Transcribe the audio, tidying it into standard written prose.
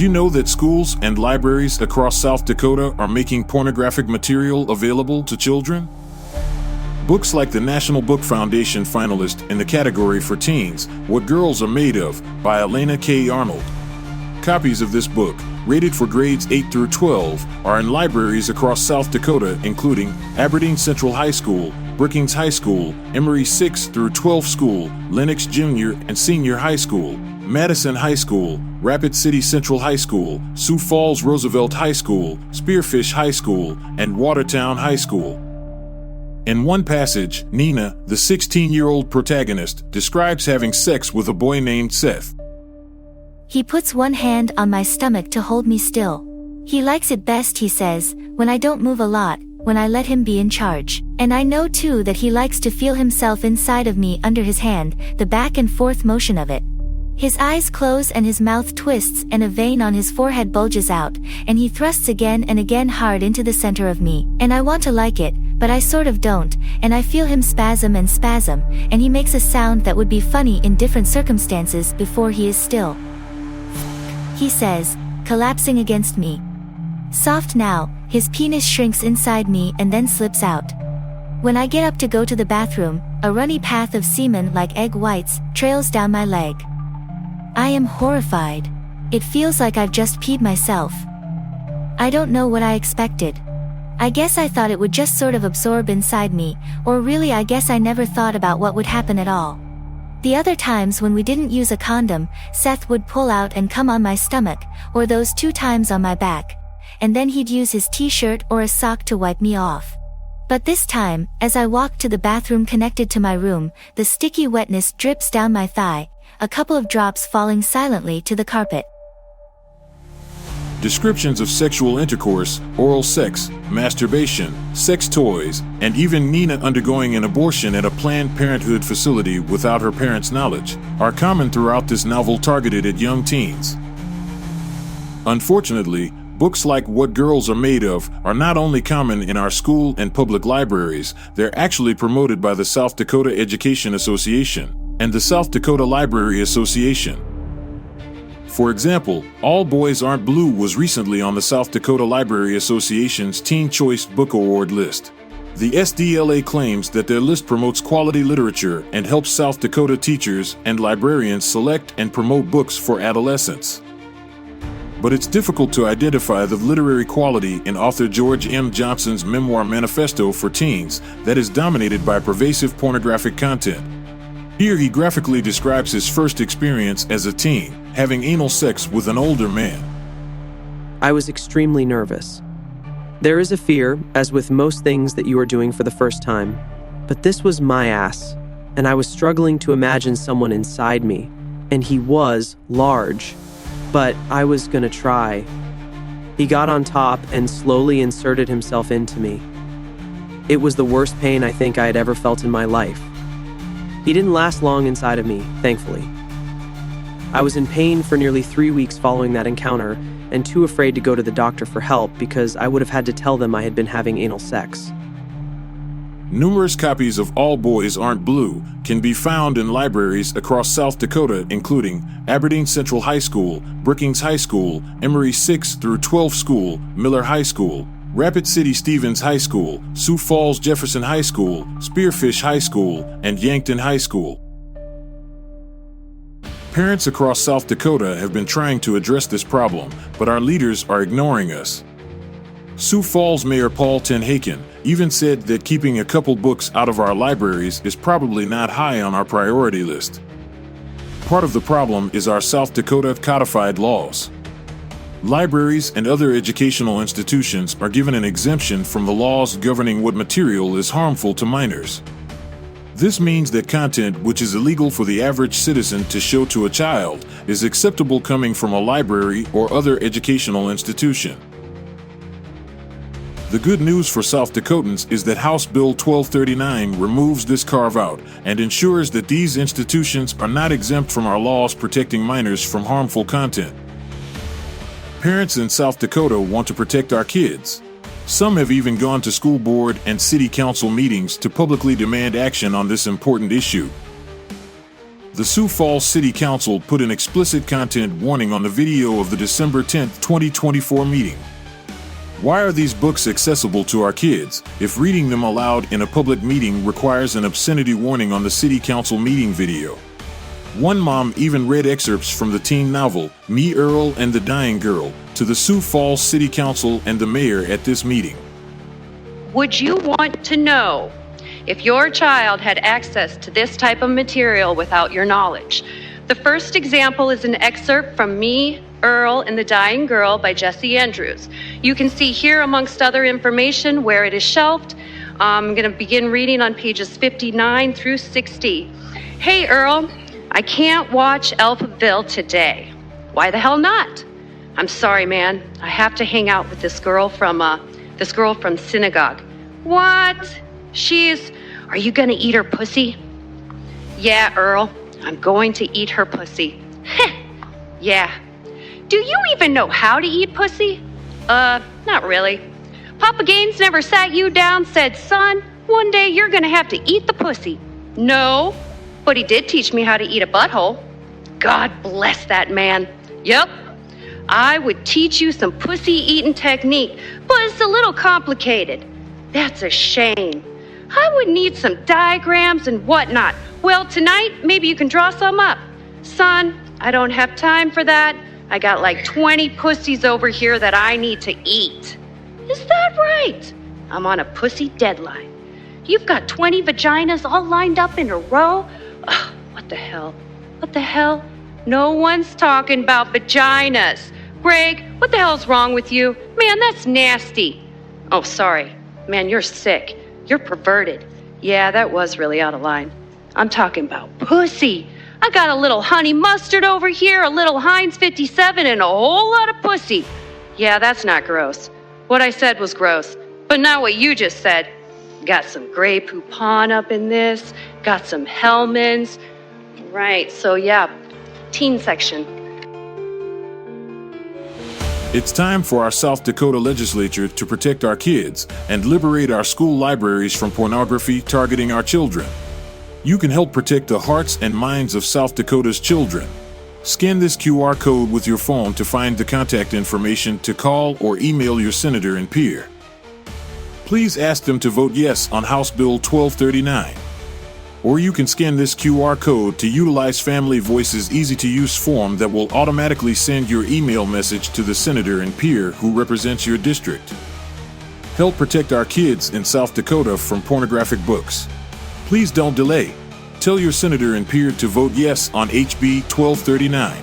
you know that schools and libraries across South Dakota are making pornographic material available to children? Books like the National Book Foundation finalist in the category for teens, What Girls Are Made Of, by Elena K. Arnold. Copies of this book, rated for grades 8 through 12, are in libraries across South Dakota, including Aberdeen Central High School, Brookings High School, Emory 6 through 12 School, Lennox Junior and Senior High School, Madison High School, Rapid City Central High School, Sioux Falls Roosevelt High School, Spearfish High School, and Watertown High School. In one passage, Nina, the 16-year-old protagonist, describes having sex with a boy named Seth. He puts one hand on my stomach to hold me still. He likes it best, he says, when I don't move a lot, when I let him be in charge. And I know too that he likes to feel himself inside of me under his hand, the back and forth motion of it. His eyes close and his mouth twists and a vein on his forehead bulges out, and he thrusts again and again hard into the center of me. And I want to like it, but I sort of don't, and I feel him spasm, and he makes a sound that would be funny in different circumstances before he is still. He says, collapsing against me. Soft now, his penis shrinks inside me and then slips out. When I get up to go to the bathroom, a runny path of semen like egg whites trails down my leg. I am horrified. It feels like I've just peed myself. I don't know what I expected. I guess I thought it would just sort of absorb inside me, or really I guess I never thought about what would happen at all. The other times when we didn't use a condom, Seth would pull out and come on my stomach, or those 2 times on my back, and then he'd use his t-shirt or a sock to wipe me off. But this time, as I walked to the bathroom connected to my room, the sticky wetness drips down my thigh, a couple of drops falling silently to the carpet. Descriptions of sexual intercourse, oral sex, masturbation, sex toys, and even Nina undergoing an abortion at a Planned Parenthood facility without her parents' knowledge, are common throughout this novel targeted at young teens. Unfortunately, books like What Girls Are Made Of are not only common in our school and public libraries, they're actually promoted by the South Dakota Education Association and the South Dakota Library Association. For example, All Boys Aren't Blue was recently on the South Dakota Library Association's Teen Choice Book Award list. The SDLA claims that their list promotes quality literature and helps South Dakota teachers and librarians select and promote books for adolescents. But it's difficult to identify the literary quality in author George M. Johnson's memoir Manifesto for Teens that is dominated by pervasive pornographic content. Here he graphically describes his first experience as a teen, having anal sex with an older man. I was extremely nervous. There is a fear, as with most things that you are doing for the first time, but this was my ass, and I was struggling to imagine someone inside me, and he was large, but I was gonna try. He got on top and slowly inserted himself into me. It was the worst pain I think I had ever felt in my life. He didn't last long inside of me, thankfully. I was in pain for nearly 3 weeks following that encounter, and too afraid to go to the doctor for help because I would have had to tell them I had been having anal sex. Numerous copies of All Boys Aren't Blue can be found in libraries across South Dakota, including Aberdeen Central High School, Brookings High School, Emory 6 through 12 School, Miller High School, Rapid City Stevens High School, Sioux Falls Jefferson High School, Spearfish High School, and Yankton High School. Parents across South Dakota have been trying to address this problem, but our leaders are ignoring us. Sioux Falls Mayor Paul Tenhaken even said that keeping a couple books out of our libraries is probably not high on our priority list. Part of the problem is our South Dakota codified laws. Libraries and other educational institutions are given an exemption from the laws governing what material is harmful to minors. This means that content which is illegal for the average citizen to show to a child is acceptable coming from a library or other educational institution. The good news for South Dakotans is that House Bill 1239 removes this carve-out and ensures that these institutions are not exempt from our laws protecting minors from harmful content. Parents in South Dakota want to protect our kids. Some have even gone to school board and city council meetings to publicly demand action on this important issue. The Sioux Falls City Council put an explicit content warning on the video of the December 10, 2024 meeting. Why are these books accessible to our kids if reading them aloud in a public meeting requires an obscenity warning on the City Council meeting video? One mom even read excerpts from the teen novel, Me, Earl, and the Dying Girl, to the Sioux Falls City Council and the mayor at this meeting. Would you want to know if your child had access to this type of material without your knowledge? The first example is an excerpt from Me, Earl, and the Dying Girl by Jesse Andrews. You can see here, amongst other information, where it is shelved. I'm going to begin reading on pages 59 through 60. Hey, Earl, I can't watch Alphaville today. Why the hell not? I'm sorry, man. I have to hang out with this girl from synagogue. What? Are you gonna eat her pussy? Yeah, Earl, I'm going to eat her pussy. Heh, yeah. Do you even know how to eat pussy? Not really. Papa Gaines never sat you down, said, son, one day you're gonna have to eat the pussy. No, but he did teach me how to eat a butthole. God bless that man. Yep, I would teach you some pussy-eating technique, but it's a little complicated. That's a shame. I would need some diagrams and whatnot. Well, tonight, maybe you can draw some up. Son, I don't have time for that. I got like 20 pussies over here that I need to eat. Is that right? I'm on a pussy deadline. You've got 20 vaginas all lined up in a row? Ugh, what the hell? What the hell? No one's talking about vaginas. Greg, what the hell's wrong with you? Man, that's nasty. Oh, sorry. Man, you're sick. You're perverted. Yeah, that was really out of line. I'm talking about pussy. I got a little honey mustard over here, a little Heinz 57, and a whole lot of pussy. Yeah, that's not gross. What I said was gross, but not what you just said. Got some Grey Poupon up in this, got some Hellmann's. Right, so yeah, teen section. It's time for our South Dakota legislature to protect our kids and liberate our school libraries from pornography targeting our children. You can help protect the hearts and minds of South Dakota's children. Scan this QR code with your phone to find the contact information to call or email your senator and peer. Please ask them to vote yes on House Bill 1239. Or you can scan this QR code to utilize Family Voice's easy-to-use form that will automatically send your email message to the senator and peer who represents your district. Help protect our kids in South Dakota from pornographic books. Please don't delay. Tell your senator and peer to vote yes on HB 1239.